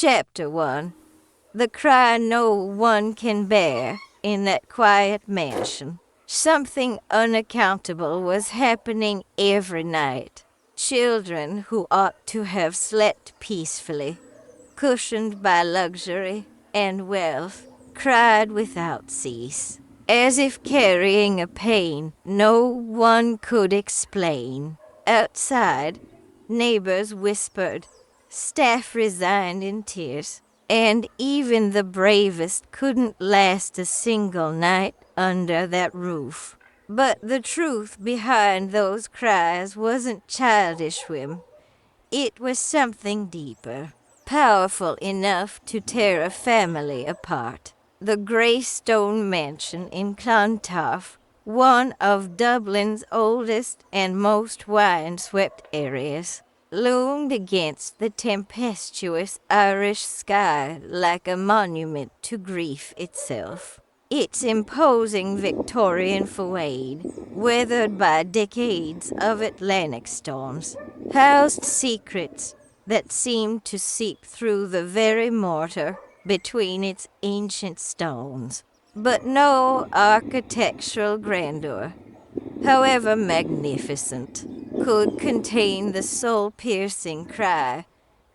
Chapter 1. The cry no one can bear in that quiet mansion. Something unaccountable was happening every night. Children who ought to have slept peacefully, cushioned by luxury and wealth, cried without cease, as if carrying a pain no one could explain. Outside, neighbors whispered, staff resigned in tears, and even the bravest couldn't last a single night under that roof. But the truth behind those cries wasn't childish whim. It was something deeper, powerful enough to tear a family apart. The grey stone mansion in Clontarf, one of Dublin's oldest and most wine-swept areas, loomed against the tempestuous Irish sky like a monument to grief itself. Its imposing Victorian facade, weathered by decades of Atlantic storms, housed secrets that seemed to seep through the very mortar between its ancient stones. But no architectural grandeur, however magnificent, could contain the soul-piercing cry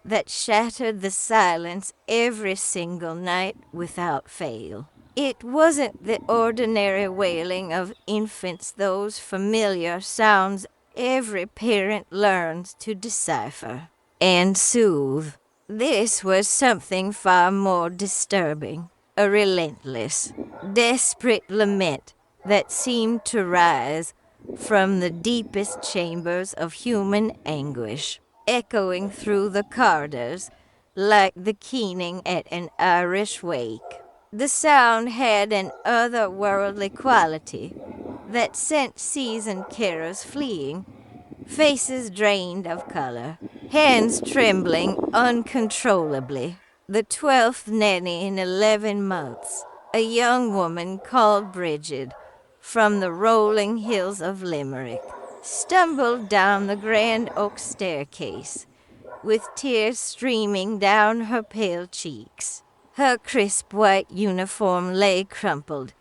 that shattered the silence every single night without fail. It wasn't the ordinary wailing of infants, those familiar sounds every parent learns to decipher and soothe. This was something far more disturbing, a relentless, desperate lament that seemed to rise from the deepest chambers of human anguish, echoing through the corridors like the keening at an Irish wake. The sound had an otherworldly quality that sent seasoned carers fleeing, faces drained of color, hands trembling uncontrollably. The 12th nanny in 11 months, a young woman called Bridget, from the rolling hills of Limerick, stumbled down the grand oak staircase, with tears streaming down her pale cheeks. Her crisp white uniform lay crumpled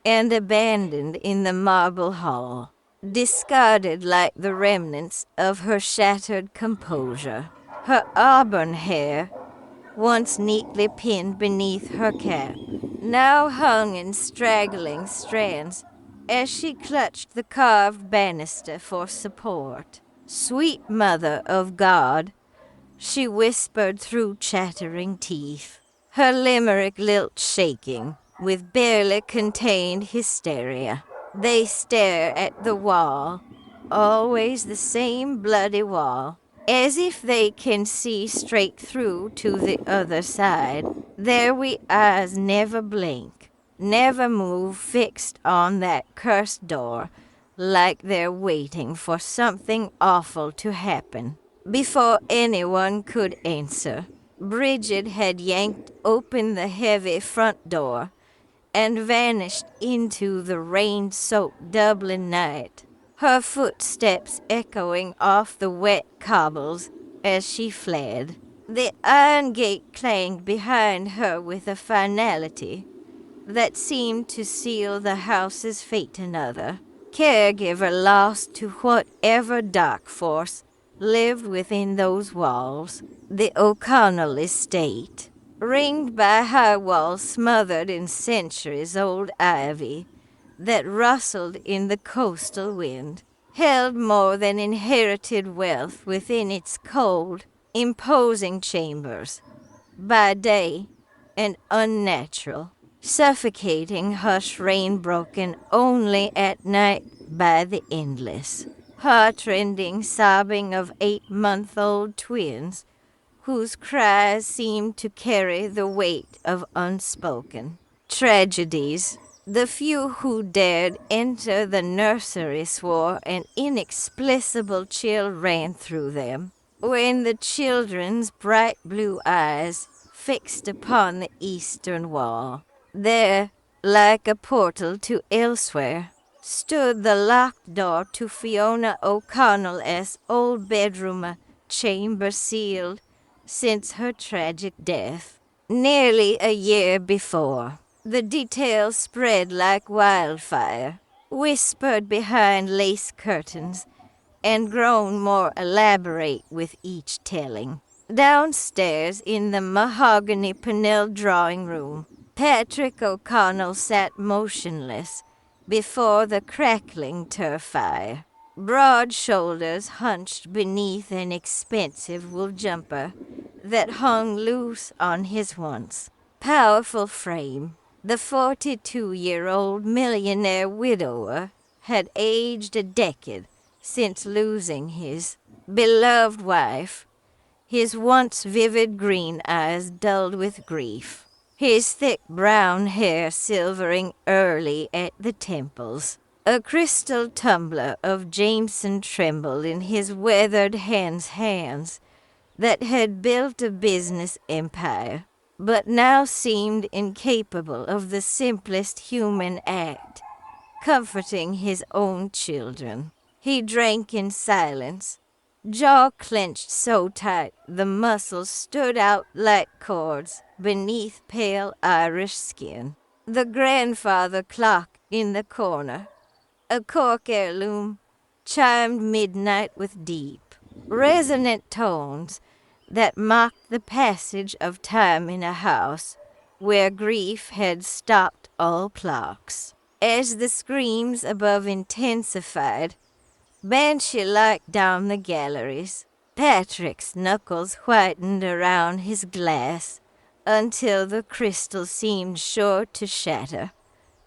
and abandoned in the marble hall, discarded like the remnants of her shattered composure. Her auburn hair, once neatly pinned beneath her cap, now hung in straggling strands as she clutched the carved banister for support. "Sweet Mother of God," she whispered through chattering teeth, her Limerick lilt shaking with barely contained hysteria. They stare at the wall, always the same bloody wall, as if they can see straight through to the other side. Their wee eyes never blink, never move, fixed on that cursed door, like they're waiting for something awful to happen. Before anyone could answer, Bridget had yanked open the heavy front door and vanished into the rain-soaked Dublin night, her footsteps echoing off the wet cobbles as she fled. The iron gate clanged behind her with a finality that seemed to seal the house's fate. Another caregiver lost to whatever dark force lived within those walls. The O'Connell estate, ringed by high walls smothered in centuries-old ivy that rustled in the coastal wind, held more than inherited wealth within its cold, imposing chambers. By day, an unnatural, suffocating hush rain broken only at night by the endless, heart-rending sobbing of 8-month-old twins whose cries seemed to carry the weight of unspoken tragedies. The few who dared enter the nursery swore an inexplicable chill ran through them when the children's bright blue eyes fixed upon the eastern wall. There, like a portal to elsewhere, stood the locked door to Fiona O'Connell's old bedroom, chamber sealed, since her tragic death, nearly a year before. The details spread like wildfire, whispered behind lace curtains, and grown more elaborate with each telling. Downstairs in the mahogany panelled drawing room, Patrick O'Connell sat motionless before the crackling turf fire, broad shoulders hunched beneath an expensive wool jumper that hung loose on his once powerful frame. The 42-year-old millionaire widower had aged a decade since losing his beloved wife, his once vivid green eyes dulled with grief, his thick brown hair silvering early at the temples. A crystal tumbler of Jameson trembled in his weathered hands that had built a business empire, but now seemed incapable of the simplest human act, comforting his own children. He drank in silence, jaw clenched so tight the muscles stood out like cords beneath pale Irish skin. The grandfather clock in the corner, a Cork heirloom, chimed midnight with deep, resonant tones that mocked the passage of time in a house where grief had stopped all clocks. As the screams above intensified, banshee-like down the galleries, Patrick's knuckles whitened around his glass until the crystal seemed sure to shatter.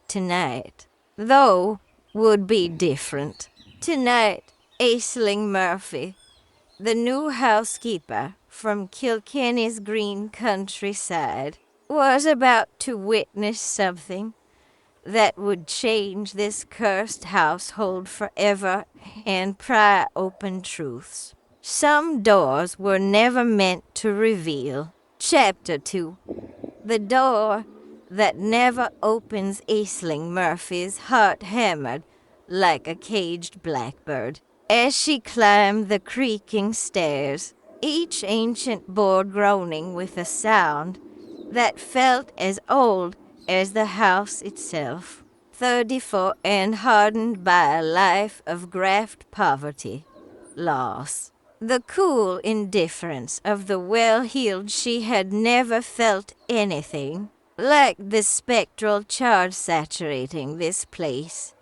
Tonight, though, would be different. Tonight, Aisling Murphy, the new housekeeper from Kilkenny's green countryside, was about to witness something that would change this cursed household forever and pry open truths some doors were never meant to reveal. Chapter 2. The door that never opens. Aisling Murphy's heart hammered like a caged blackbird as she climbed the creaking stairs, each ancient board groaning with a sound that felt as old as the house itself. 34 and hardened by a life of graft poverty, loss. The cool indifference of the well-heeled, she had never felt anything like the spectral charge saturating this place,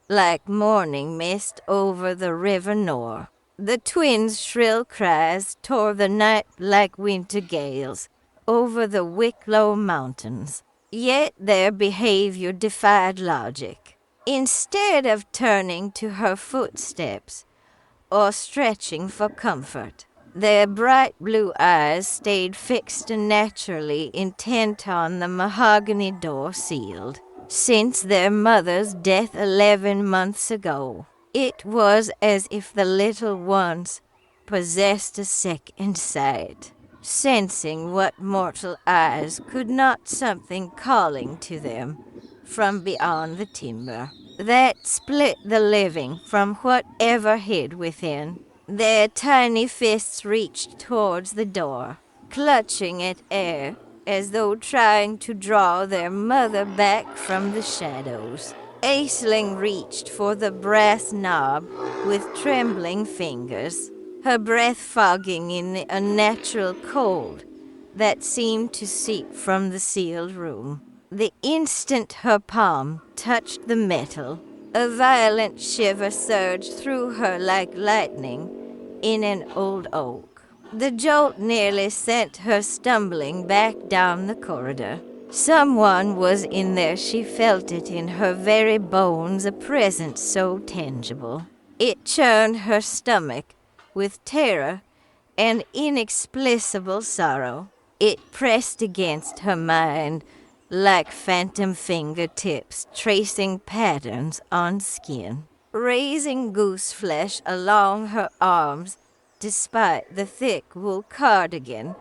like morning mist over the River Nore. The twins' shrill cries tore the night like winter gales over the Wicklow Mountains. Yet their behavior defied logic. Instead of turning to her footsteps or stretching for comfort, their bright blue eyes stayed fixed and naturally intent on the mahogany door sealed. Since their mother's death 11 months ago, it was as if the little ones possessed a second sight, sensing what mortal eyes could not, something calling to them from beyond the timber that split the living from whatever hid within. Their tiny fists reached towards the door, clutching at air as though trying to draw their mother back from the shadows. Aisling reached for the brass knob with trembling fingers, her breath fogging in the unnatural cold that seemed to seep from the sealed room. The instant her palm touched the metal, a violent shiver surged through her like lightning in an old oak. The jolt nearly sent her stumbling back down the corridor. Someone was in there, she felt it in her very bones, a presence so tangible. It churned her stomach with terror and inexplicable sorrow. It pressed against her mind like phantom fingertips tracing patterns on skin, raising goose flesh along her arms despite the thick wool cardigan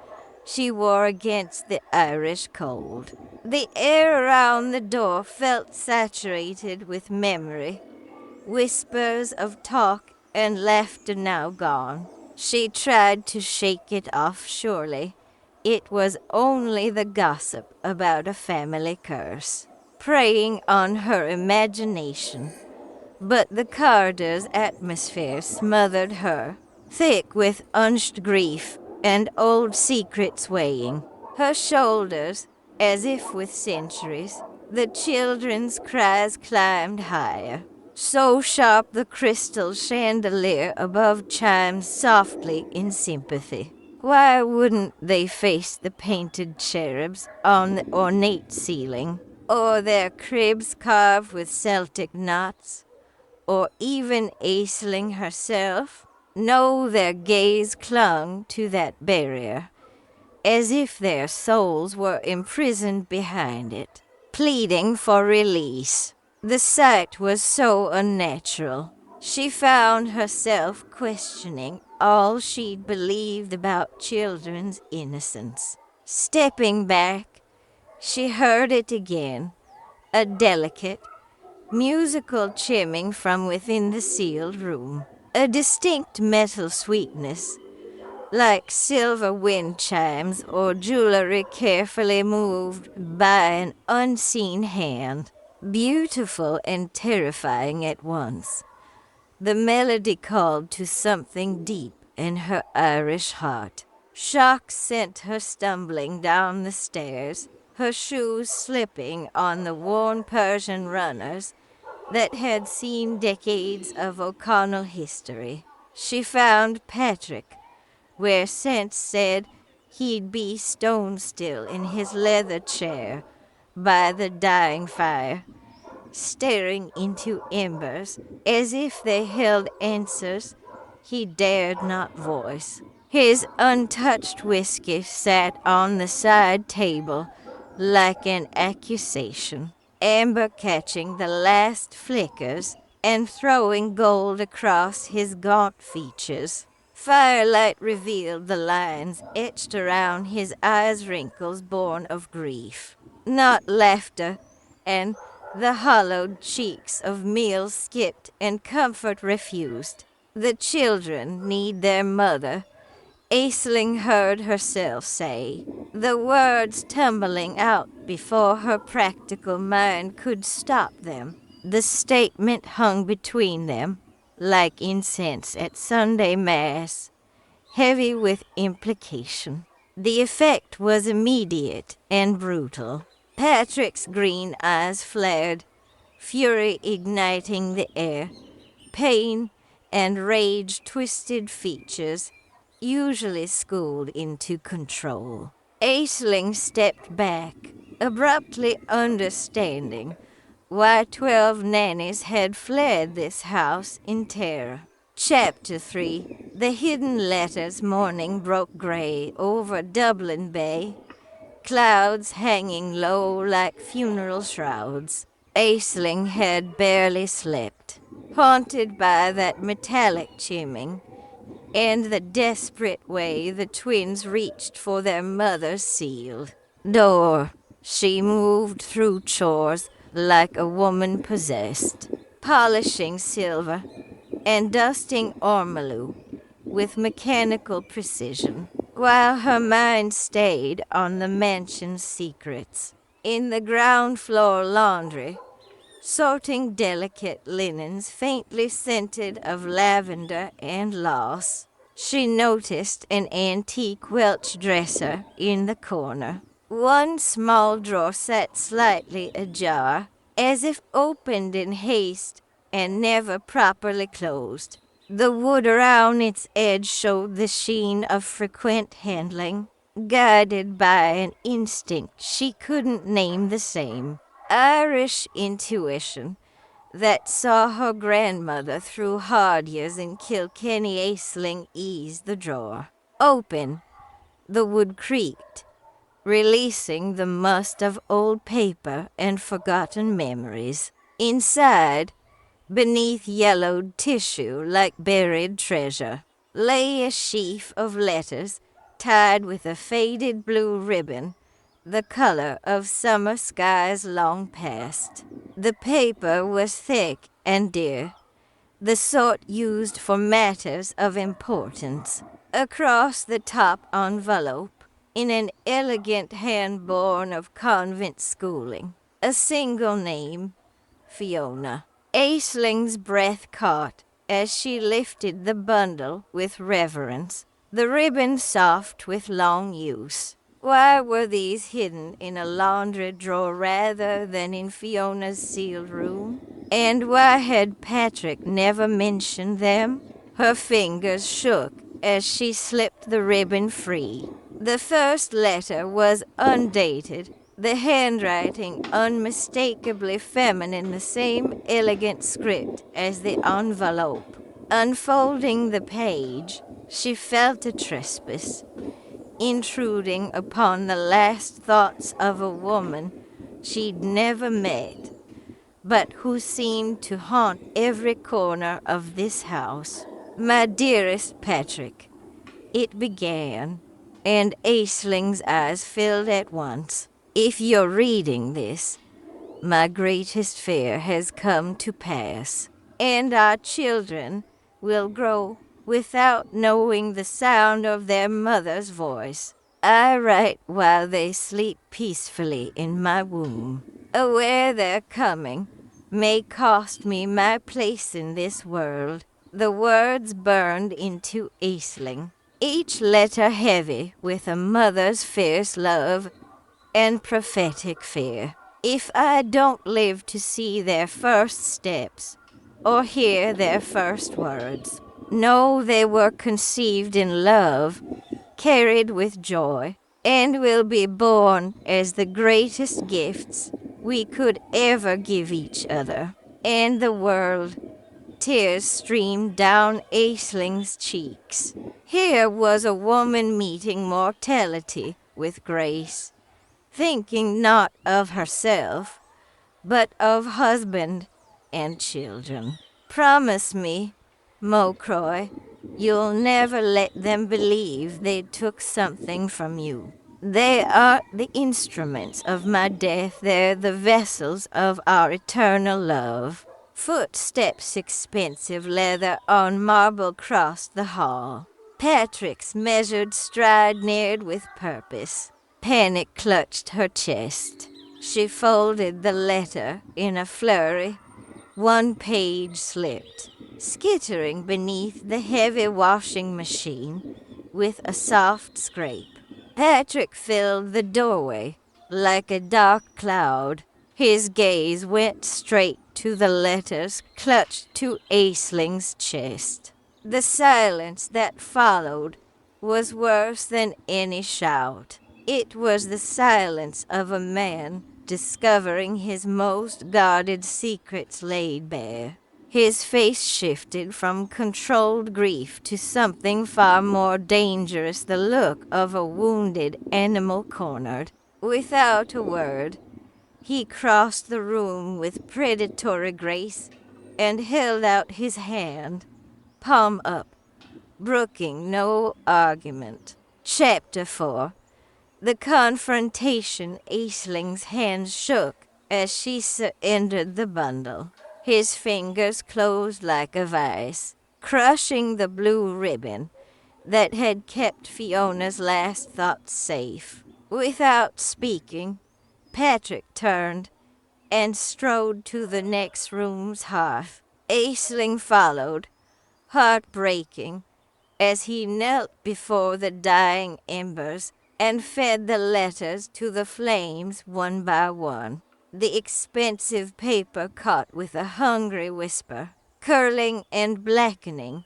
she wore against the Irish cold. The air around the door felt saturated with memory, whispers of talk and laughter now gone, She tried to shake it off, surely. It was only the gossip about a family curse, preying on her imagination. But the corridor's atmosphere smothered her, thick with unshed grief and old secrets weighing. Her shoulders, as if with centuries, the children's cries climbed higher. So sharp the crystal chandelier above chimes softly in sympathy. Why wouldn't they face the painted cherubs on the ornate ceiling, or their cribs carved with Celtic knots, or even Aisling herself? No, their gaze clung to that barrier, as if their souls were imprisoned behind it, pleading for release. The sight was so unnatural. She found herself questioning all she'd believed about children's innocence. Stepping back, she heard it again, a delicate, musical chimming from within the sealed room, a distinct metal sweetness, like silver wind chimes or jewelry carefully moved by an unseen hand, beautiful and terrifying at once. The melody called to something deep in her Irish heart. Shock sent her stumbling down the stairs, her shoes slipping on the worn Persian runners that had seen decades of O'Connell history. She found Patrick, where sense said he'd be stone still in his leather chair by the dying fire, staring into embers as if they held answers he dared not voice. His untouched whiskey sat on the side table like an accusation, amber catching the last flickers and throwing gold across his gaunt features. Firelight revealed the lines etched around his eyes' wrinkles born of grief, not laughter, and the hollowed cheeks of meals skipped and comfort refused. The children need their mother, Aisling heard herself say, the words tumbling out before her practical mind could stop them. The statement hung between them, like incense at Sunday Mass, heavy with implication. The effect was immediate and brutal. Patrick's green eyes flared, fury igniting the air. Pain and rage twisted features, usually schooled into control. Aisling stepped back, abruptly understanding why 12 nannies had fled this house in terror. Chapter 3. The hidden letters. Morning broke gray over Dublin Bay, clouds hanging low like funeral shrouds. Aisling had barely slept, haunted by that metallic chimming and the desperate way the twins reached for their mother's sealed door. She moved through chores like a woman possessed, polishing silver and dusting ormolu with mechanical precision, while her mind stayed on the mansion's secrets. In the ground floor laundry, sorting delicate linens faintly scented of lavender and loss, she noticed an antique Welsh dresser in the corner. One small drawer sat slightly ajar, as if opened in haste and never properly closed. The wood around its edge showed the sheen of frequent handling, guided by an instinct she couldn't name the same. Irish intuition that saw her grandmother through hard years in Kilkenny. Aisling eased the drawer. Open, the wood creaked, releasing the must of old paper and forgotten memories. Inside, beneath yellowed tissue like buried treasure, lay a sheaf of letters tied with a faded blue ribbon, the color of summer skies long past. The paper was thick and dear, the sort used for matters of importance. Across the top envelope, in an elegant hand born of convent schooling, a single name, Fiona. Aisling's breath caught as she lifted the bundle with reverence, the ribbon soft with long use. Why were these hidden in a laundry drawer rather than in Fiona's sealed room? And why had Patrick never mentioned them? Her fingers shook as she slipped the ribbon free. The first letter was undated, the handwriting unmistakably feminine, the same elegant script as the envelope. Unfolding the page, she felt a trespass, intruding upon the last thoughts of a woman she'd never met, but who seemed to haunt every corner of this house. My dearest Patrick, it began, and Aisling's eyes filled at once. If you're reading this, my greatest fear has come to pass, and our children will grow without knowing the sound of their mother's voice. I write while they sleep peacefully in my womb, aware their coming may cost me my place in this world. The words burned into Aisling, each letter heavy with a mother's fierce love and prophetic fear. If I don't live to see their first steps or hear their first words, know they were conceived in love, carried with joy, and will be born as the greatest gifts we could ever give each other and the world. Tears streamed down Aisling's cheeks. Here was a woman meeting mortality with grace, thinking not of herself, but of husband and children. Promise me, Mocroy, you'll never let them believe they took something from you. They are the instruments of my death. They're the vessels of our eternal love. Footsteps, expensive leather on marble crossed the hall. Patrick's measured stride neared with purpose. Panic clutched her chest. She folded the letter in a flurry. One page slipped, skittering beneath the heavy washing machine with a soft scrape. Patrick filled the doorway like a dark cloud. His gaze went straight to the letters clutched to Aisling's chest. The silence that followed was worse than any shout. It was the silence of a man discovering his most guarded secrets laid bare. His face shifted from controlled grief to something far more dangerous, the look of a wounded animal cornered. Without a word, he crossed the room with predatory grace and held out his hand, palm up, brooking no argument. Chapter 4. The confrontation. Aisling's hands shook as she surrendered the bundle. His fingers closed like a vice, crushing the blue ribbon that had kept Fiona's last thoughts safe. Without speaking, Patrick turned and strode to the next room's hearth. Aisling followed, heartbreaking, as he knelt before the dying embers and fed the letters to the flames one by one. The expensive paper caught with a hungry whisper, curling and blackening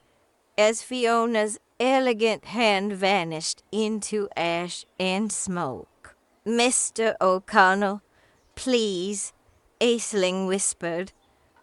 as Fiona's elegant hand vanished into ash and smoke. "Mr. O'Connell, please," Aisling whispered,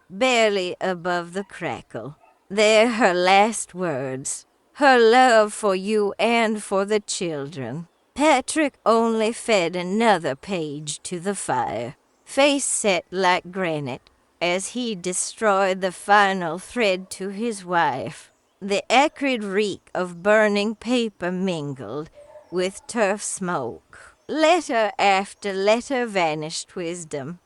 barely above the crackle. They're her last words, her love for you and for the children. Patrick only fed another page to the fire, face set like granite, as he destroyed the final thread to his wife. The acrid reek of burning paper mingled with turf smoke. Letter after letter vanished, wisdom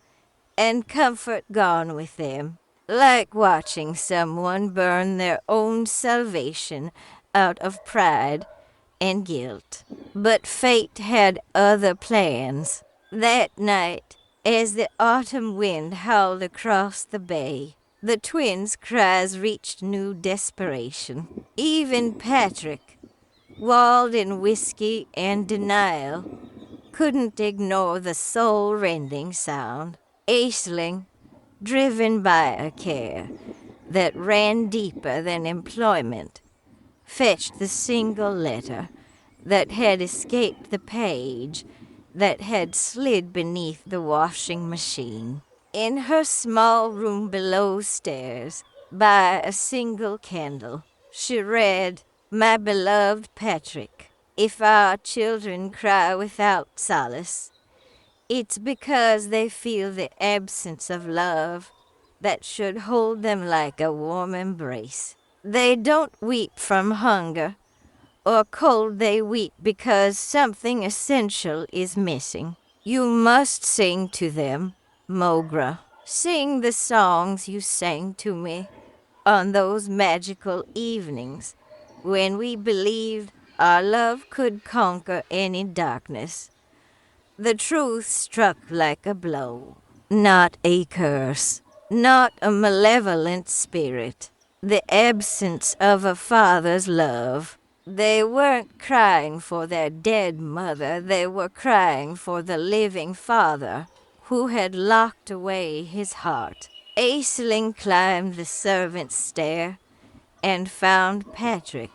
and comfort gone with them. like watching someone burn their own salvation out of pride and guilt. But fate had other plans. That night, as the autumn wind howled across the bay, the twins' cries reached new desperation. Even Patrick, walled in whiskey and denial, couldn't ignore the soul-rending sound. Aisling, driven by a care that ran deeper than employment, fetched the single letter that had escaped the page that had slid beneath the washing machine. In her small room below stairs, by a single candle, she read, "My beloved Patrick, if our children cry without solace, it's because they feel the absence of love that should hold them like a warm embrace. They don't weep from hunger or cold, they weep because something essential is missing. You must sing to them, Mogra. Sing the songs you sang to me on those magical evenings when we believed our love could conquer any darkness." The truth struck like a blow. Not a curse, not a malevolent spirit. The absence of a father's love. They weren't crying for their dead mother, they were crying for the living father who had locked away his heart. Aisling climbed the servant's stair and found Patrick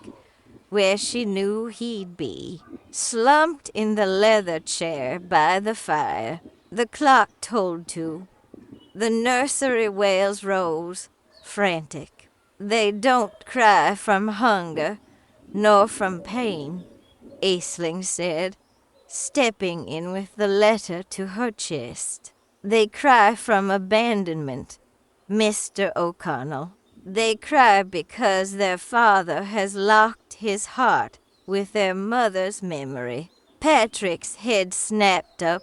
where she knew he'd be, slumped in the leather chair by the fire. The clock told two. The nursery wails rose, frantic. They don't cry from hunger, nor from pain, Aisling said, stepping in with the letter to her chest. They cry from abandonment, Mr. O'Connell. They cry because their father has locked his heart with their mother's memory. Patrick's head snapped up,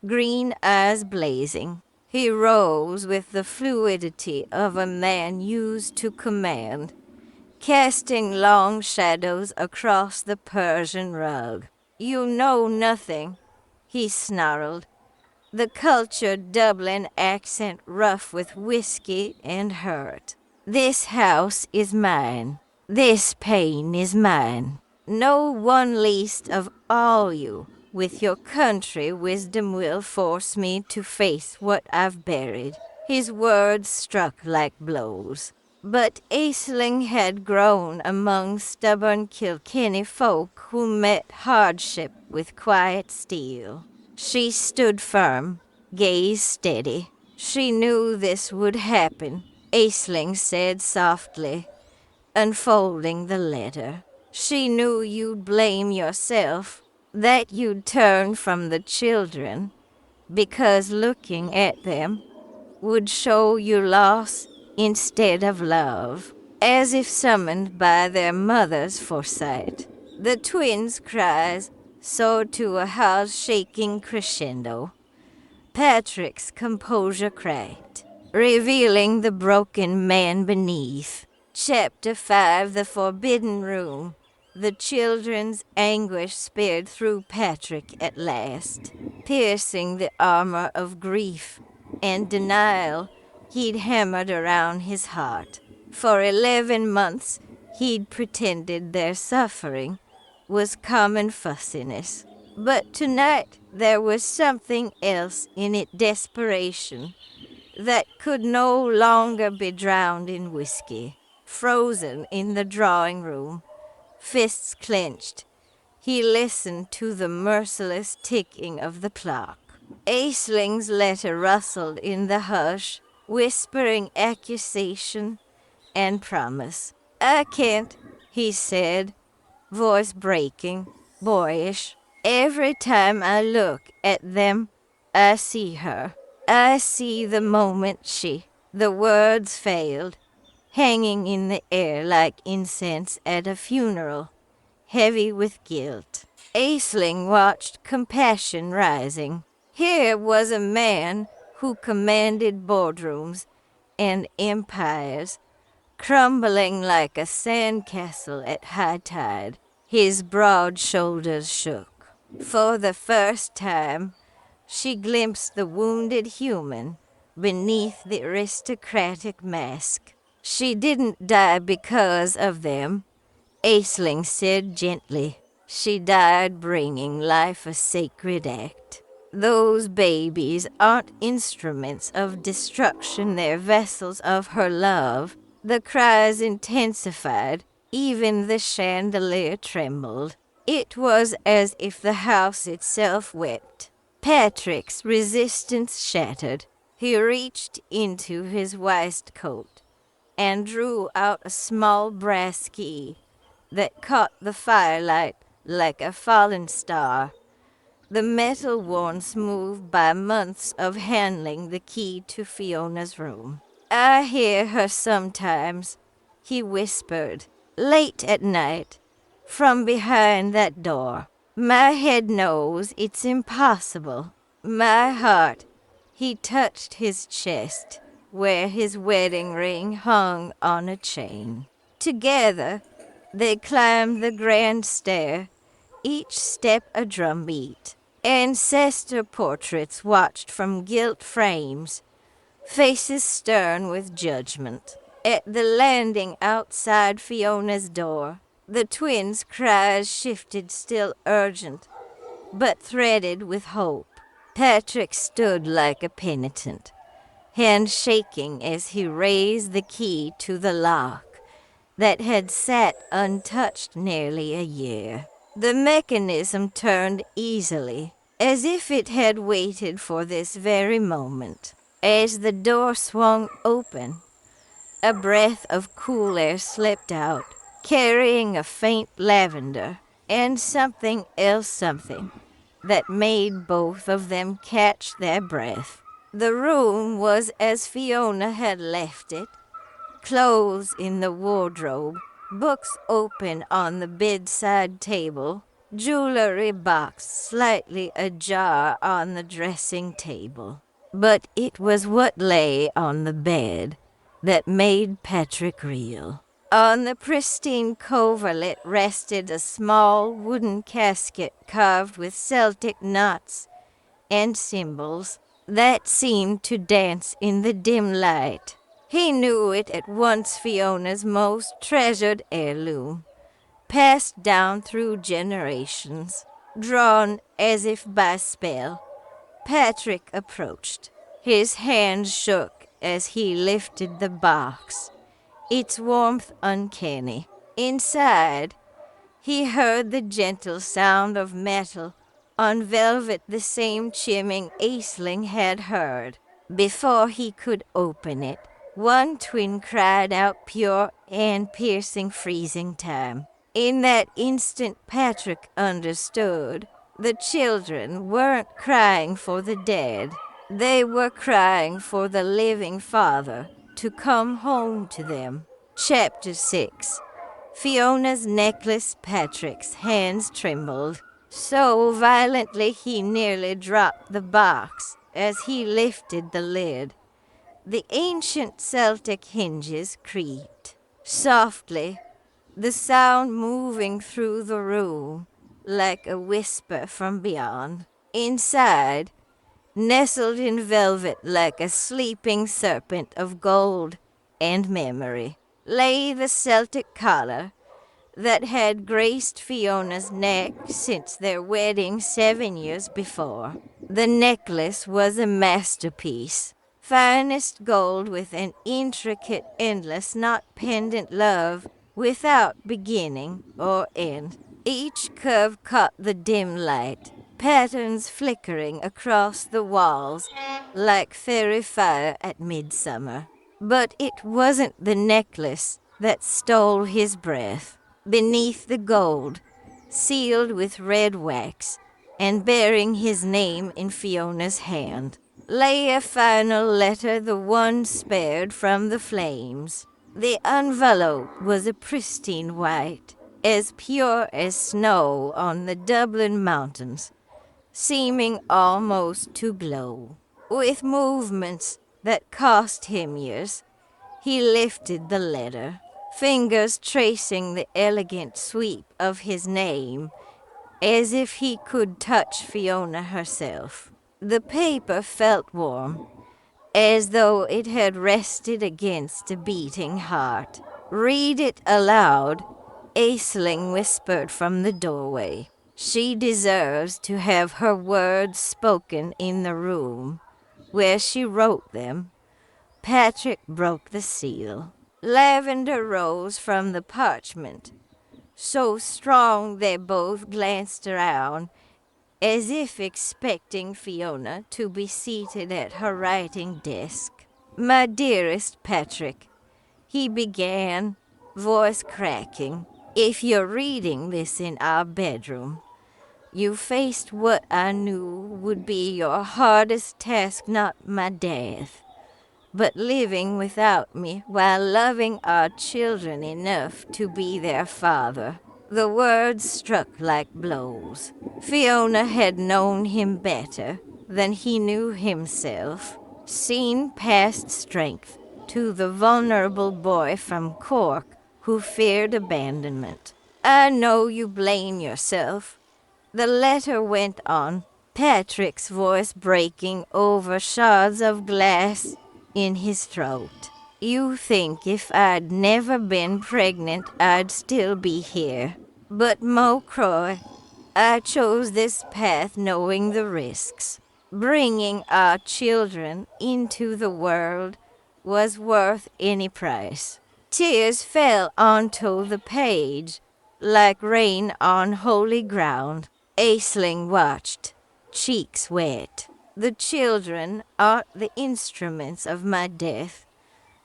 green eyes blazing. He rose with the fluidity of a man used to command, casting long shadows across the Persian rug. "You know nothing," he snarled, the cultured Dublin accent rough with whiskey and hurt. "This house is mine. This pain is mine. No one least of all you, with your country wisdom, will force me to face what I've buried." His words struck like blows. But Aisling had grown among stubborn Kilkenny folk who met hardship with quiet steel. She stood firm, gaze steady. "She knew this would happen," Aisling said softly, unfolding the letter. "She knew you'd blame yourself, that you'd turn from the children, because looking at them would show you loss instead of love." As if summoned by their mother's foresight, the twins' cries soared to a house-shaking crescendo. Patrick's composure cracked, revealing the broken man beneath. Chapter 5, The Forbidden Room. The children's anguish speared through Patrick at last, piercing the armor of grief and denial he'd hammered around his heart. For 11 months, he'd pretended their suffering was common fussiness. But tonight, there was something else in it, desperation that could no longer be drowned in whiskey. Frozen in the drawing room, fists clenched, he listened to the merciless ticking of the clock. Aisling's letter rustled in the hush, whispering accusation and promise. "I can't," he said, voice breaking, boyish. "Every time I look at them, I see her. I see the moment she..." The words failed, hanging in the air like incense at a funeral, heavy with guilt. Aisling watched compassion rising. Here was a man who commanded boardrooms and empires, crumbling like a sandcastle at high tide. His broad shoulders shook. For the first time, she glimpsed the wounded human beneath the aristocratic mask. She didn't die because of them, Aisling said gently. She died bringing life a sacred act. Those babies aren't instruments of destruction, they're vessels of her love. The cries intensified. Even the chandelier trembled. It was as if the house itself wept. Patrick's resistance shattered. He reached into his waistcoat and drew out a small brass key that caught the firelight like a fallen star. The metal worn smooth by months of handling the key to Fiona's room. I hear her sometimes, he whispered, late at night, from behind that door. My head knows it's impossible. My heart. He touched his chest, where his wedding ring hung on a chain. Together, they climbed the grand stair, each step a drumbeat. Ancestor portraits watched from gilt frames, faces stern with judgment. At the landing outside Fiona's door, the twins' cries shifted, still urgent, but threaded with hope. Patrick stood like a penitent, hand shaking as he raised the key to the lock that had sat untouched nearly a year. The mechanism turned easily, as if it had waited for this very moment. As the door swung open, a breath of cool air slipped out, carrying a faint lavender and something else, something that made both of them catch their breath. The room was as Fiona had left it, clothes in the wardrobe, books open on the bedside table, jewelry box slightly ajar on the dressing table. But it was what lay on the bed that made Patrick reel. On the pristine coverlet rested a small wooden casket carved with Celtic knots and symbols that seemed to dance in the dim light. He knew it at once, Fiona's most treasured heirloom, passed down through generations, drawn as if by spell. Patrick approached. His hand shook as he lifted the box, its warmth uncanny. Inside, he heard the gentle sound of metal on velvet, the same chiming Aisling had heard. Before he could open it, one twin cried out pure and piercing freezing time. In that instant, Patrick understood. The children weren't crying for the dead. They were crying for the living father to come home to them. Chapter 6. Fiona's necklace. Patrick's hands trembled so violently he nearly dropped the box as he lifted the lid. The ancient Celtic hinges creaked softly, the sound moving through the room like a whisper from beyond. Inside, nestled in velvet like a sleeping serpent of gold and memory, lay the Celtic collar that had graced Fiona's neck since their wedding 7 years before. The necklace was a masterpiece, finest gold with an intricate, endless, not pendant love without beginning or end. Each curve caught the dim light, patterns flickering across the walls like fairy fire at midsummer. But it wasn't the necklace that stole his breath. Beneath the gold, sealed with red wax and bearing his name in Fiona's hand, lay a final letter, the one spared from the flames. The envelope was a pristine white, as pure as snow on the Dublin mountains, seeming almost to glow. With movements that cost him years. He lifted the letter, fingers tracing the elegant sweep of his name, as if he could touch Fiona herself. The paper felt warm, as though it had rested against a beating heart. "Read it aloud," Aisling whispered from the doorway. "She deserves to have her words spoken in the room where she wrote them." Patrick broke the seal. Lavender rose from the parchment, so strong they both glanced around, as if expecting Fiona to be seated at her writing desk. "My dearest Patrick," he began, voice cracking, "if you're reading this in our bedroom, you faced what I knew would be your hardest task, not my death, but living without me while loving our children enough to be their father." The words struck like blows. Fiona had known him better than he knew himself, seen past strength to the vulnerable boy from Cork who feared abandonment. "I know you blame yourself," the letter went on, Patrick's voice breaking over shards of glass in his throat. "You think if I'd never been pregnant, I'd still be here. But Mocroy, I chose this path knowing the risks. Bringing our children into the world was worth any price." Tears fell onto the page like rain on holy ground. Aisling watched, cheeks wet. "The children are the instruments of my death."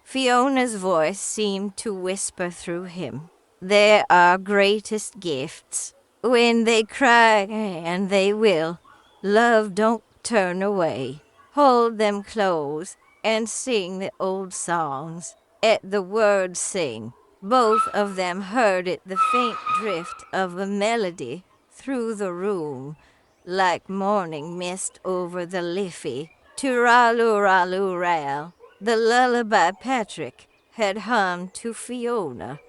Fiona's voice seemed to whisper through him. "They're our greatest gifts. When they cry, and they will, love don't turn away. Hold them close and sing the old songs." At the word "sing," both of them heard it, the faint drift of a melody through the room, like morning mist over the Liffey. "Turalu-ralu-ral," the lullaby Patrick had hummed to Fiona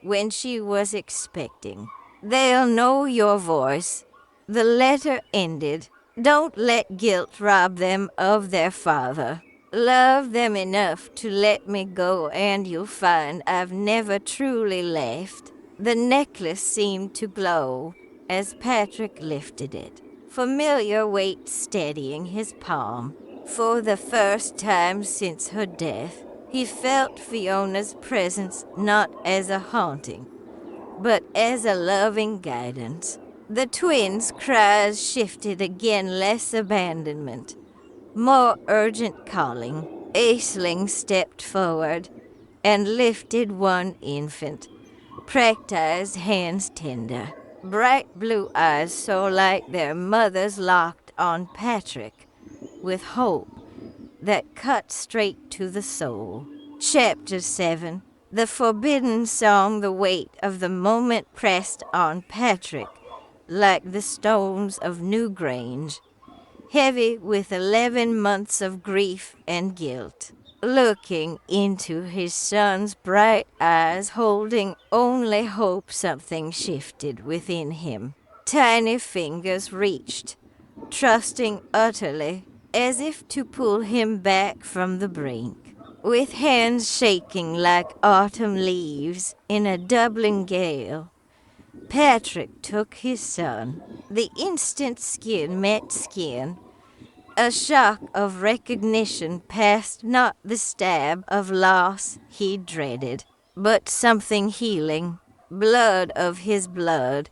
when she was expecting. "They'll know your voice." The letter ended. "Don't let guilt rob them of their father. Love them enough to let me go, and you'll find I've never truly left." The necklace seemed to glow as Patrick lifted it, familiar weight steadying his palm. For the first time since her death, he felt Fiona's presence not as a haunting, but as a loving guidance. The twins' cries shifted again, less abandonment, more urgent calling. Aisling stepped forward and lifted one infant, practiced hands tender. Bright blue eyes so like their mother's locked on Patrick, with hope that cut straight to the soul. Chapter 7. The forbidden song. The weight of the moment pressed on Patrick like the stones of Newgrange, heavy with 11 months of grief and guilt. Looking into his son's bright eyes, holding only hope, something shifted within him. Tiny fingers reached, trusting utterly, as if to pull him back from the brink. With hands shaking like autumn leaves in a doubling gale, Patrick took his son. The instant skin met skin, a shock of recognition passed, not the stab of loss he dreaded, but something healing. Blood of his blood,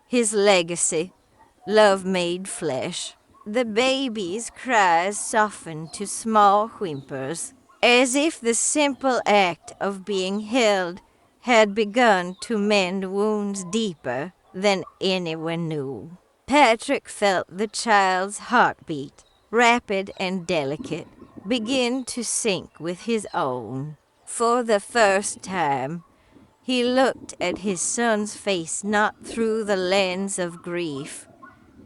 his legacy, love made flesh. The baby's cries softened to small whimpers, as if the simple act of being held had begun to mend wounds deeper than anyone knew. Patrick felt the child's heartbeat, rapid and delicate, begin to sync with his own. For the first time, he looked at his son's face not through the lens of grief,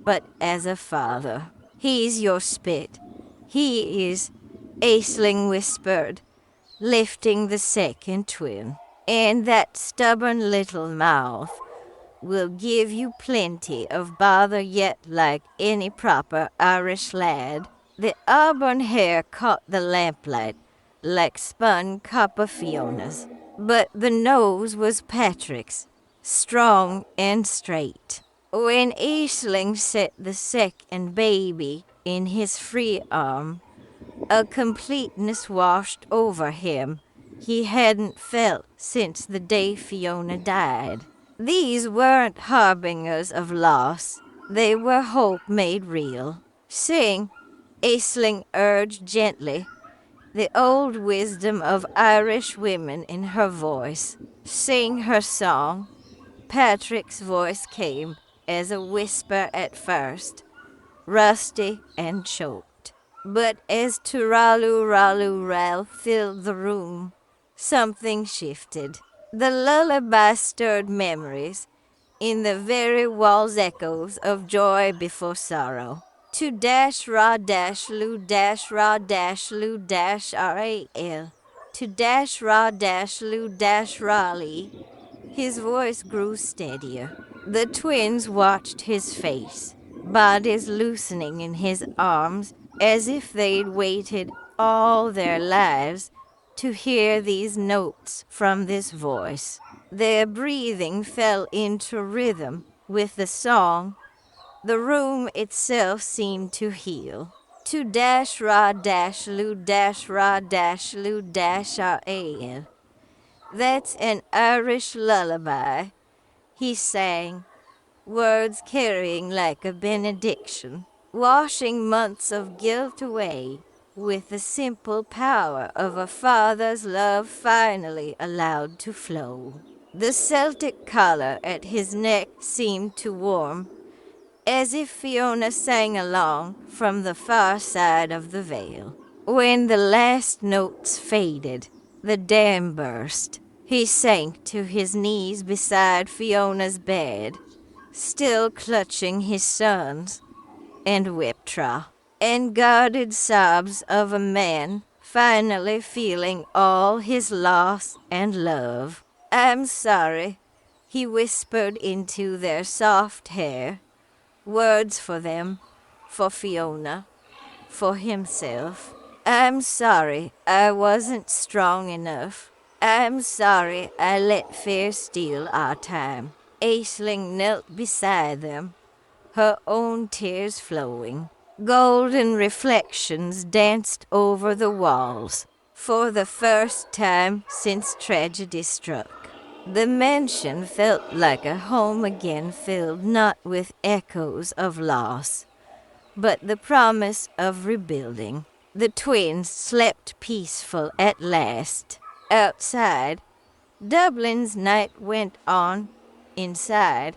but as a father. "He's your spit. He is Aisling whispered, lifting the second twin. And that stubborn little mouth will give you plenty of bother yet, like any proper Irish lad. The auburn hair caught the lamplight like spun copper Fiona's, but the nose was Patrick's, strong and straight. When Aisling set the second baby in his free arm, a completeness washed over him he hadn't felt since the day Fiona died. These weren't harbingers of loss, they were hope made real. Sing, Aisling urged gently, the old wisdom of Irish women in her voice. Sing her song. Patrick's voice came as a whisper at first, rusty and choked. But as Turalu Ralu Ral filled the room, something shifted. The lullaby stirred memories in the very walls echoes of joy before sorrow. To dash ra dash lu dash ra dash lu dash ral. To dash ra dash lu dash raleigh. His voice grew steadier. The twins watched his face, bodies loosening in his arms as if they'd waited all their lives to hear these notes from this voice. Their breathing fell into rhythm with the song. The room itself seemed to heal. To dash ra dash lu dash ra dash lu dash ral. That's an Irish lullaby, he sang, words carrying like a benediction, washing months of guilt away with the simple power of a father's love finally allowed to flow. The Celtic collar at his neck seemed to warm, as if Fiona sang along from the far side of the vale. When the last notes faded, the dam burst. He sank to his knees beside Fiona's bed, still clutching his sons, and wept tra, and guarded sobs of a man finally feeling all his loss and love. I'm sorry, he whispered into their soft hair, words for them, for Fiona, for himself. I'm sorry I wasn't strong enough. I'm sorry I let fear steal our time. Aisling knelt beside them, her own tears flowing. Golden reflections danced over the walls. For the first time since tragedy struck, the mansion felt like a home again, filled not with echoes of loss, but the promise of rebuilding. The twins slept peaceful at last. Outside, Dublin's night went on. Inside,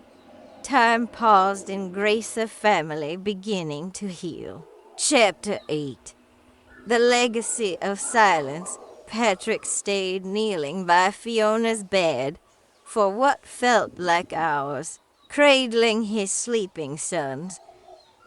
time paused in grace of family beginning to heal. Chapter 8. The Legacy of Silence. Patrick stayed kneeling by Fiona's bed for what felt like hours, cradling his sleeping sons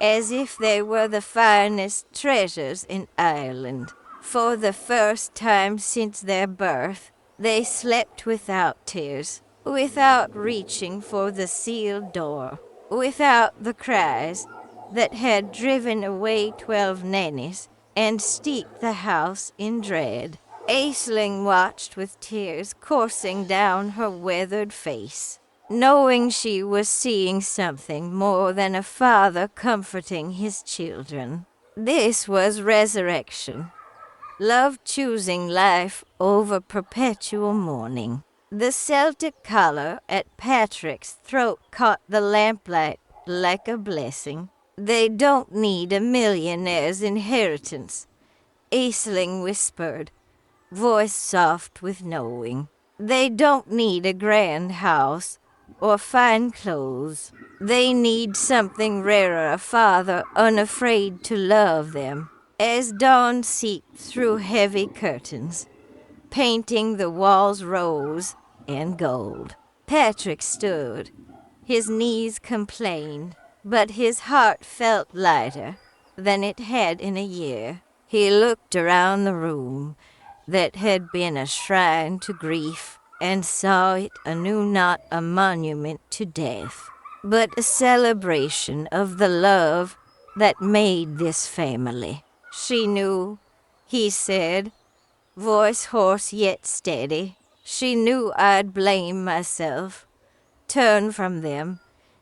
as if they were the finest treasures in Ireland. For the first time since their birth, they slept without tears, without reaching for the sealed door, without the cries that had driven away 12 nannies and steeped the house in dread. Aisling watched with tears coursing down her weathered face, knowing she was seeing something more than a father comforting his children. This was resurrection. Love choosing life over perpetual mourning. The Celtic collar at Patrick's throat caught the lamplight like a blessing. They don't need a millionaire's inheritance, Aisling whispered, voice soft with knowing. They don't need a grand house or fine clothes. They need something rarer, a father unafraid to love them. As dawn seeped through heavy curtains, painting the walls rose and gold, Patrick stood. His knees complained, but his heart felt lighter than it had in a year. He looked around the room that had been a shrine to grief and saw it anew not a monument to death, but a celebration of the love that made this family. She knew, he said, voice hoarse yet steady. She knew I'd blame myself, turn from them.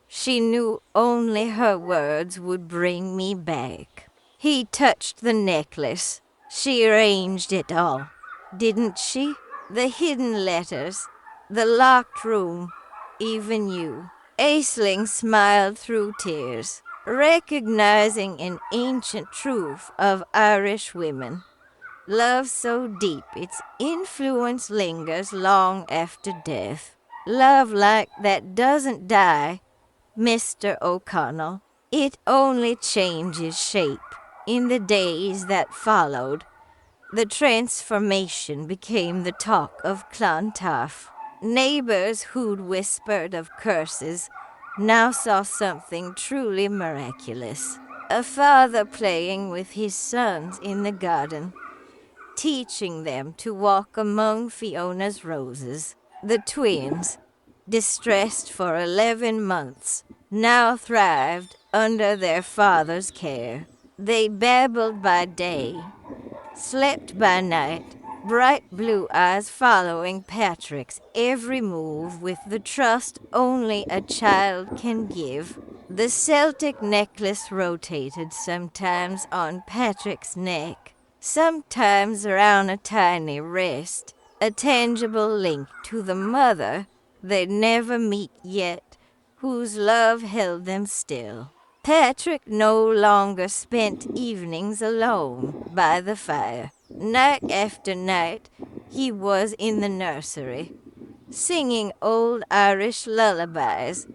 She knew only her words would bring me back. He touched the necklace. She arranged it all, didn't she? The hidden letters, the locked room, even you. Aisling smiled through tears, recognizing an ancient truth of Irish women. Love so deep its influence lingers long after death. Love like that doesn't die, Mr. O'Connell. It only changes shape. In the days that followed, the transformation became the talk of Clontarf. Neighbors who'd whispered of curses now saw something truly miraculous. A father playing with his sons in the garden, teaching them to walk among Fiona's roses. The twins, distressed for 11 months, now thrived under their father's care. They babbled by day, slept by night, bright blue eyes following Patrick's every move with the trust only a child can give. The Celtic necklace rotated sometimes on Patrick's neck, sometimes around a tiny wrist, a tangible link to the mother they'd never meet yet, whose love held them still. Patrick no longer spent evenings alone by the fire. Night after night, he was in the nursery, singing old Irish lullabies,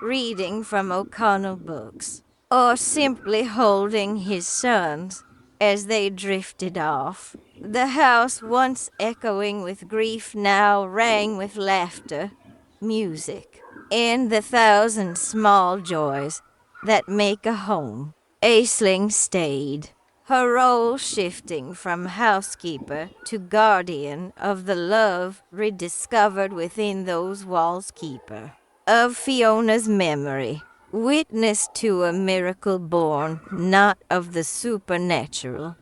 reading from O'Connell books, or simply holding his sons as they drifted off. The house, once echoing with grief, now rang with laughter, music, and the thousand small joys that make a home. Aisling stayed, her role shifting from housekeeper to guardian of the love rediscovered within those walls keeper. Of Fiona's memory, witness to a miracle born not of the supernatural,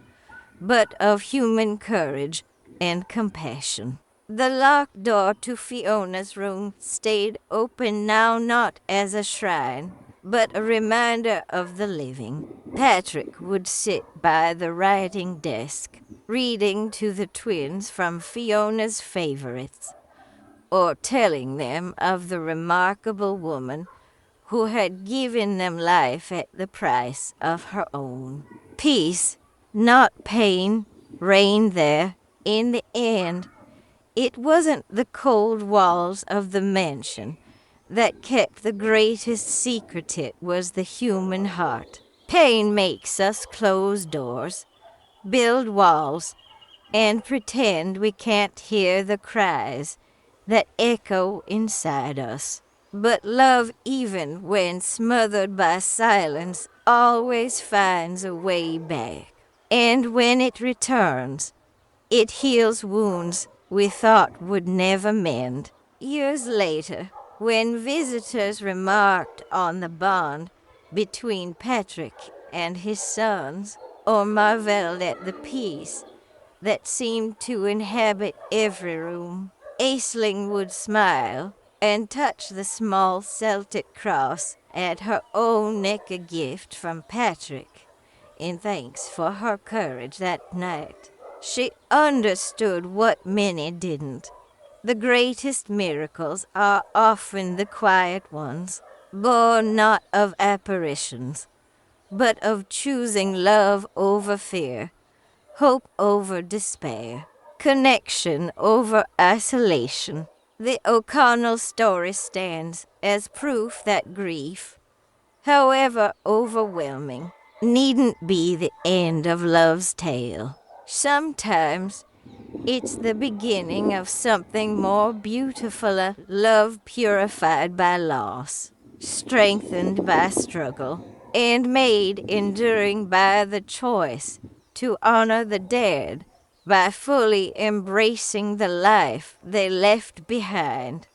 but of human courage and compassion. The locked door to Fiona's room stayed open now not as a shrine, but a reminder of the living. Patrick would sit by the writing desk, reading to the twins from Fiona's favorites, or telling them of the remarkable woman who had given them life at the price of her own. Peace, not pain, reigned there. In the end, it wasn't the cold walls of the mansion that kept the greatest secret, it was the human heart. Pain makes us close doors, build walls, and pretend we can't hear the cries that echo inside us. But love, even when smothered by silence, always finds a way back. And when it returns, it heals wounds we thought would never mend. Years later, when visitors remarked on the bond between Patrick and his sons, or marveled at the peace that seemed to inhabit every room, Aisling would smile and touch the small Celtic cross at her own neck, a gift from Patrick in thanks for her courage that night. She understood what many didn't. The greatest miracles are often the quiet ones, born not of apparitions, but of choosing love over fear, hope over despair, connection over isolation. The O'Connell story stands as proof that grief, however overwhelming, needn't be the end of love's tale. Sometimes it's the beginning of something more beautiful, a love purified by loss, strengthened by struggle, and made enduring by the choice to honor the dead by fully embracing the life they left behind.